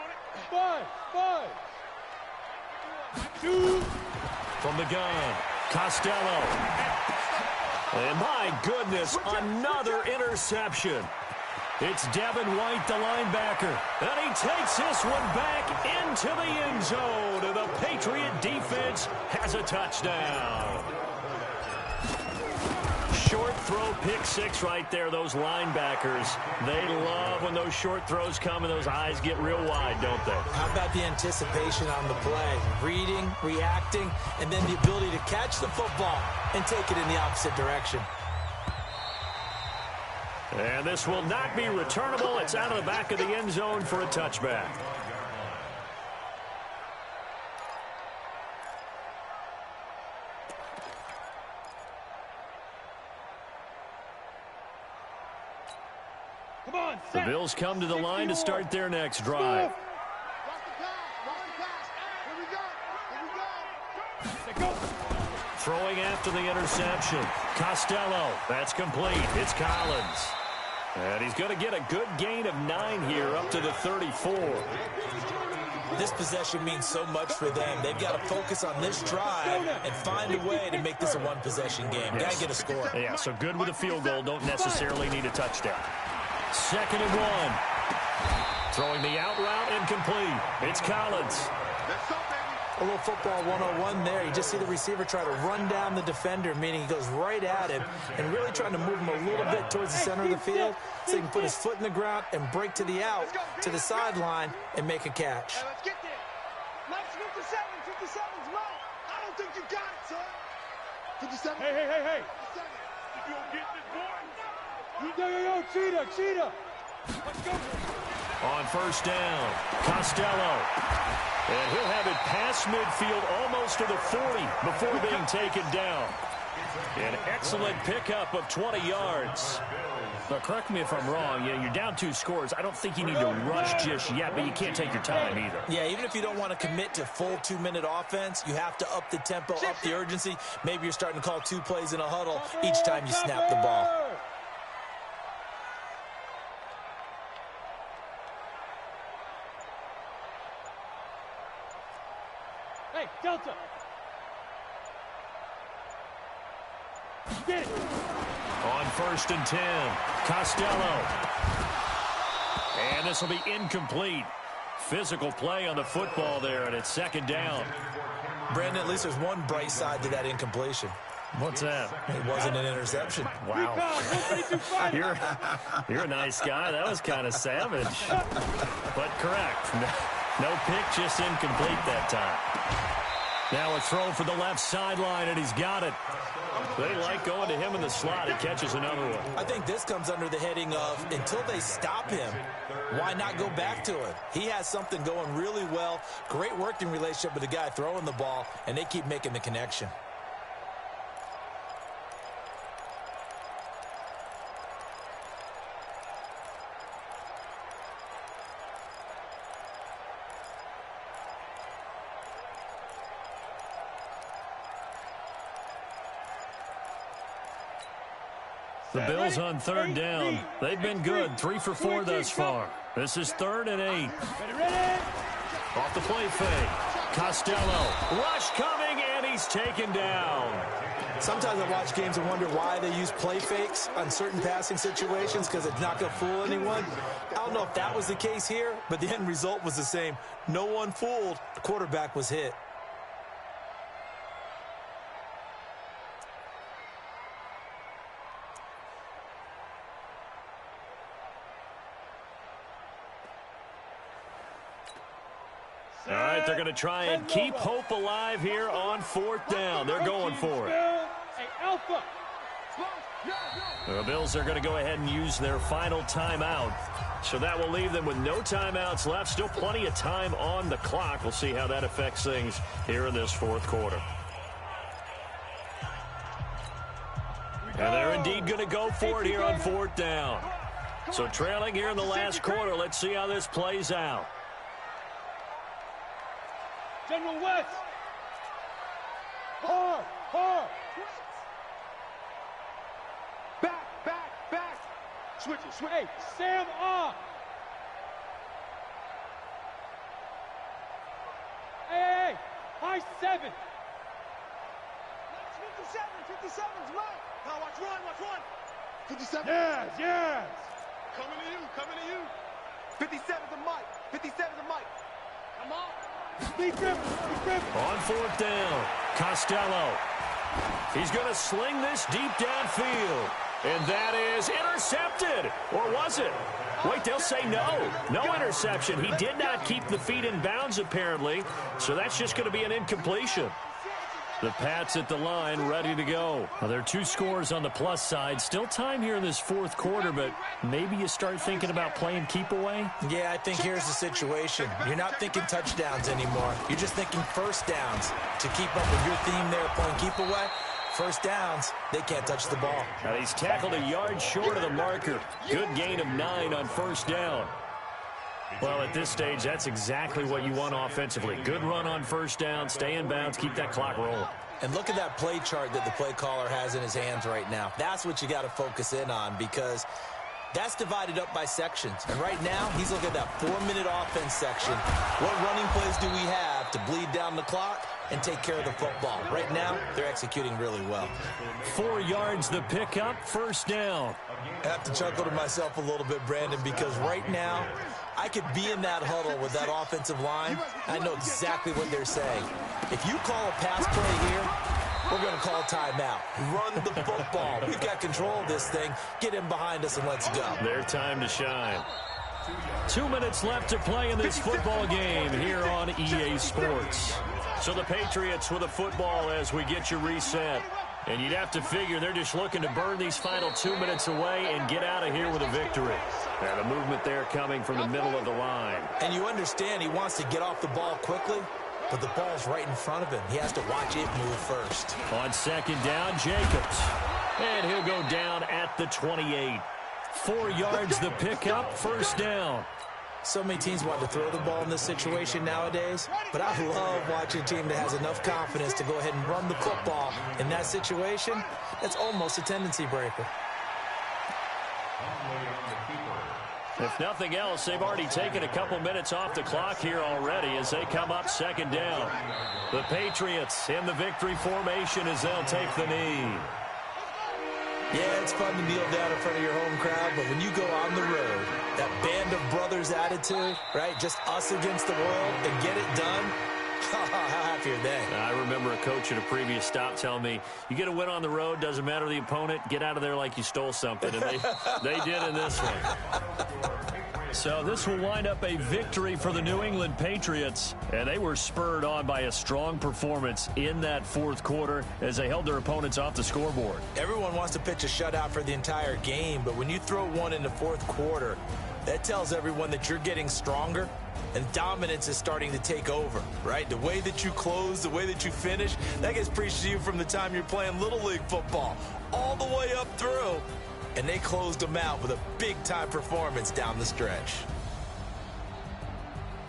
2. From the gun, Costello. And my goodness, another interception. It's Devin White, the linebacker, and he takes this one back into the end zone, and the Patriot defense has a touchdown. Short throw, pick 6 right there, those linebackers. They love when those short throws come and those eyes get real wide, don't they? How about the anticipation on the play? Reading, reacting, and then the ability to catch the football and take it in the opposite direction. And this will not be returnable. It's out of the back of the end zone for a touchback. Come on, The Bills come to the line to start their next drive. Throwing after the interception. Costello, that's complete. It's Collins. And he's going to get a good gain of 9 here up to the 34. This possession means so much for them. They've got to focus on this drive and find a way to make this a one-possession game. Yes. Got to get a score. Yeah, so good with a field goal. Don't necessarily need a touchdown. 2nd and 1. Throwing the out route incomplete. It's Collins. A little football 101 there. You just see the receiver try to run down the defender, meaning he goes right at him and really trying to move him a little bit towards the center of the field so he can put his foot in the ground and break to the out, to the sideline, and make a catch. Hey, let's get there. Mike's 57. 57's Mike. I don't think you got it, son. 57. Hey. If you don't get this, boy. Yo, Cheetah. Let's go. On first down, Costello. And he'll have it past midfield almost to the 40 before being taken down. An excellent pickup of 20 yards. But correct me if I'm wrong, you're down 2 scores. I don't think you need to rush just yet, but you can't take your time either. Yeah, even if you don't want to commit to full 2-minute offense, you have to up the tempo, up the urgency. Maybe you're starting to call 2 plays in a huddle each time you snap the ball. Hey, Delta. Get it. On first and 10, Costello. And this will be incomplete. Physical play on the football there, and it's second down. Brandon, at least there's one bright side to that incompletion. What's that? It wasn't an interception. Wow. You're a nice guy. That was kind of savage. But correct. No pick, just incomplete that time. Now a throw for the left sideline, and he's got it. They like going to him in the slot. He catches another one. I think this comes under the heading of until they stop him, why not go back to it? He has something going really well. Great working relationship with the guy throwing the ball, and they keep making the connection. The Bills on third down. They've been good. 3 for 4 thus far. This is 3rd and 8. Ready? Off the play fake. Costello. Rush coming, and he's taken down. Sometimes I watch games and wonder why they use play fakes on certain passing situations because it's not going to fool anyone. I don't know if that was the case here, but the end result was the same. No one fooled. The quarterback was hit. All right, they're going to try and keep hope alive here on 4th down. They're going for it. Hey, Alpha. The Bills are going to go ahead and use their final timeout. So that will leave them with no timeouts left. Still plenty of time on the clock. We'll see how that affects things here in this 4th quarter. And they're indeed going to go for it here on 4th down. So trailing here in the last quarter. Let's see how this plays out. General West. Hard. Back. Switch it. Hey, Sam off. Hey, high 7. 57's Mike. Now watch run. 57. Yes. Coming to you. 57's a Mike. Come on. Be grip. On 4th down, Costello. He's going to sling this deep downfield. And that is intercepted. Or was it? Wait, they'll say no. No interception. He did not keep the feet in bounds, apparently. So that's just going to be an incompletion. The Pats at the line, ready to go. Well, there are 2 scores on the plus side. Still time here in this 4th quarter, but maybe you start thinking about playing keep away? Yeah, I think here's the situation. You're not thinking touchdowns anymore. You're just thinking first downs. To keep up with your theme there, playing keep away, first downs, they can't touch the ball. Now he's tackled a yard short of the marker. Good gain of 9 on first down. Well, at this stage, that's exactly what you want offensively. Good run on first down, stay in bounds, keep that clock rolling. And look at that play chart that the play caller has in his hands right now. That's what you got to focus in on because that's divided up by sections. And right now, he's looking at that 4-minute offense section. What running plays do we have to bleed down the clock and take care of the football? Right now, they're executing really well. 4 yards the pickup, first down. I have to chuckle to myself a little bit, Brandon, because right now, I could be in that huddle with that offensive line. I know exactly what they're saying. If you call a pass play here, we're going to call timeout. Run the football. We've got control of this thing. Get him behind us and let's go. Their time to shine. 2 minutes left to play in this football game here on EA Sports. So the Patriots with a football as we get you reset. And you'd have to figure they're just looking to burn these final 2 minutes away and get out of here with a victory. And a movement there coming from the middle of the line. And you understand he wants to get off the ball quickly, but the ball's right in front of him. He has to watch it move first. On second down, Jacobs. And he'll go down at the 28. 4 yards the pickup, first down. So many teams want to throw the ball in this situation nowadays, but I love watching a team that has enough confidence to go ahead and run the football. In that situation, that's almost a tendency breaker. If nothing else, they've already taken a couple minutes off the clock here already as they come up second down. The Patriots in the victory formation as they'll take the knee. Yeah, it's fun to kneel down in front of your home crowd, but when you go on the road, that band of brothers attitude, right, just us against the world and get it done, how happy are they? I remember a coach at a previous stop telling me, you get a win on the road, doesn't matter the opponent, get out of there like you stole something, and they did in this one. So this will wind up a victory for the New England Patriots, and they were spurred on by a strong performance in that fourth quarter as they held their opponents off the scoreboard. Everyone wants to pitch a shutout for the entire game, but when you throw one in the fourth quarter, that tells everyone that you're getting stronger and dominance is starting to take over, right? The way that you close, the way that you finish, that gets preached to you from the time you're playing Little League football all the way up through. And they closed them out with a big-time performance down the stretch.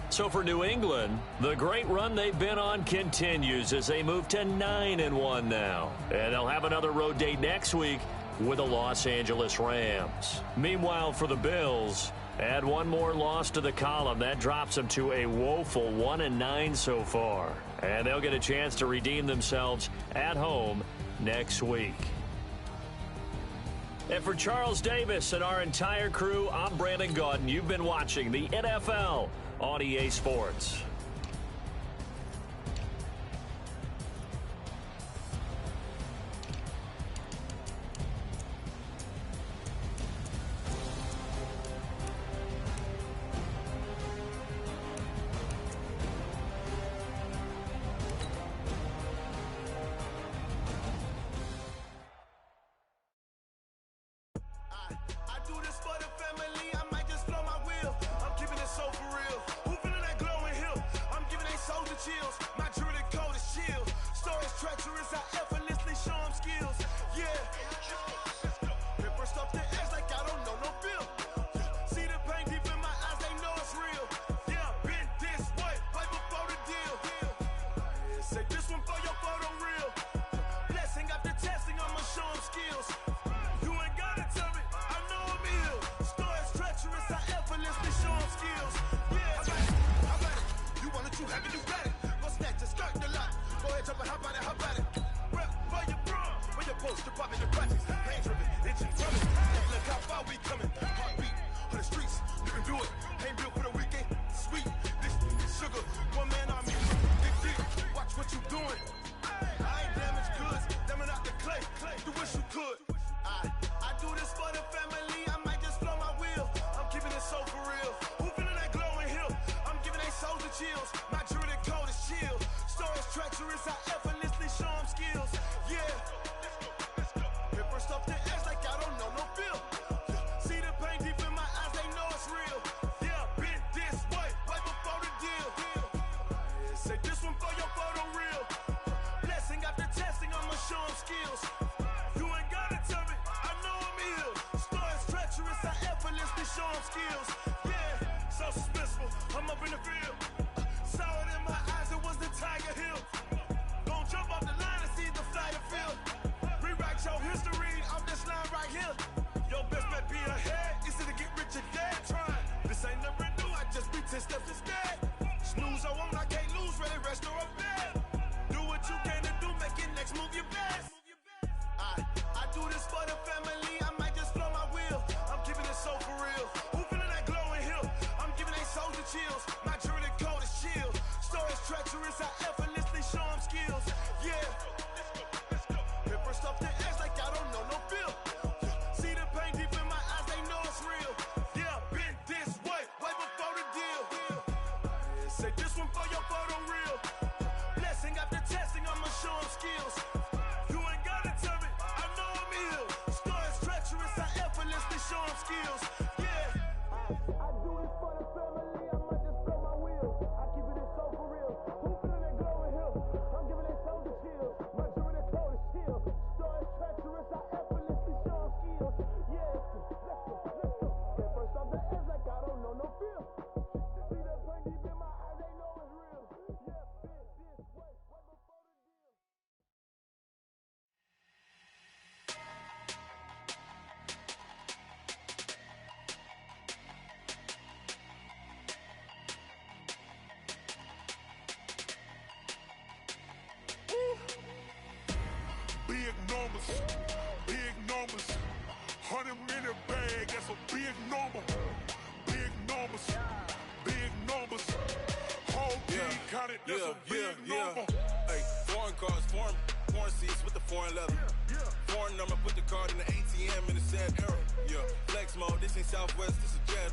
So for New England, the great run they've been on continues as they move to 9-1 now. And they'll have another road date next week with the Los Angeles Rams. Meanwhile, for the Bills, add one more loss to the column. That drops them to a woeful 1-9 so far. And they'll get a chance to redeem themselves at home next week. And for Charles Davis and our entire crew, I'm Brandon Gaudin. You've been watching the NFL on EA Sports. Say this one for your photo reel. Blessing after testing, I'ma show them skills. You ain't gotta tell me, I know I'm ill. Stories treacherous, I effortlessly show them skills. Yeah. I do this for the family, I might just throw my wheel. I keep it so for real. Who feeling that glowing hill? I'm giving it soldier chills. My jewelry the coldest chill. Stories treacherous, I effortlessly show them skills. Yeah, let's go. Get first off the edge like I don't know no feel. See the pain deep in my eyes, they know it's real. Yeah, this way, right before the deal. Big numbers, big numbers. 100-minute bag, that's a big number. Big numbers, big numbers. Whole team counted, that's a big number. Hey, foreign cars, foreign seats with the foreign leather. Foreign number, put the card in the ATM in the sad era. Yeah, flex mode, this ain't Southwest, this is Jet.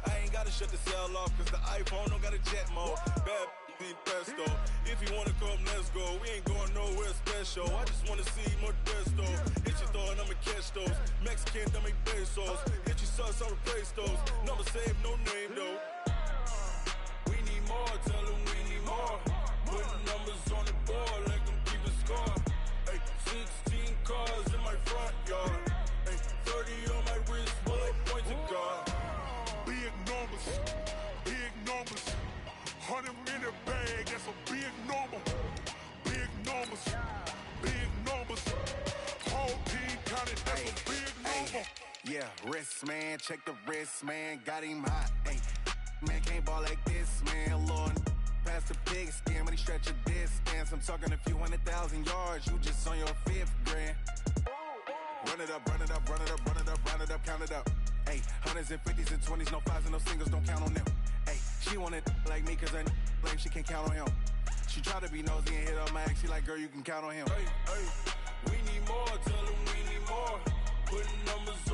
I ain't gotta shut the cell off, cause the iPhone don't got a jet mode. Bad need pesto. If you wanna come, let's go. We ain't going nowhere special. I just wanna see more desto. Hit your throw and I'ma catch those. Mexican, don't make pesos. Hit your sus, I'll replace those. Number save, no name though. We need more, tell them we need more. Putting numbers on the board, like them keep a score. Hey, 16 cars in my front yard. Hey, 30 on my wrist, bullet pointed guard. Big numbers, big numbers. 100-minute bag, that's a big number. Big numbers, big numbers. Whole team counted, that's a big number. Yeah, wrist man, check the wrist man, got him hot. Hey, man can't ball like this, man. Lord, past the pig skin when he stretch a distance. I'm talking a few 100,000 yards, you just on your 5th grand. Run it up, run it up, run it up, run it up, run it up, count it up. Hey, hundreds and 50s and 20s, no 5s and no singles, don't count on them. Hey, she wanted like me cause her like she can't count on him. She tried to be nosy and hit up my ex, she like, girl, you can count on him. Hey, we need more, tell them we need more. Putting numbers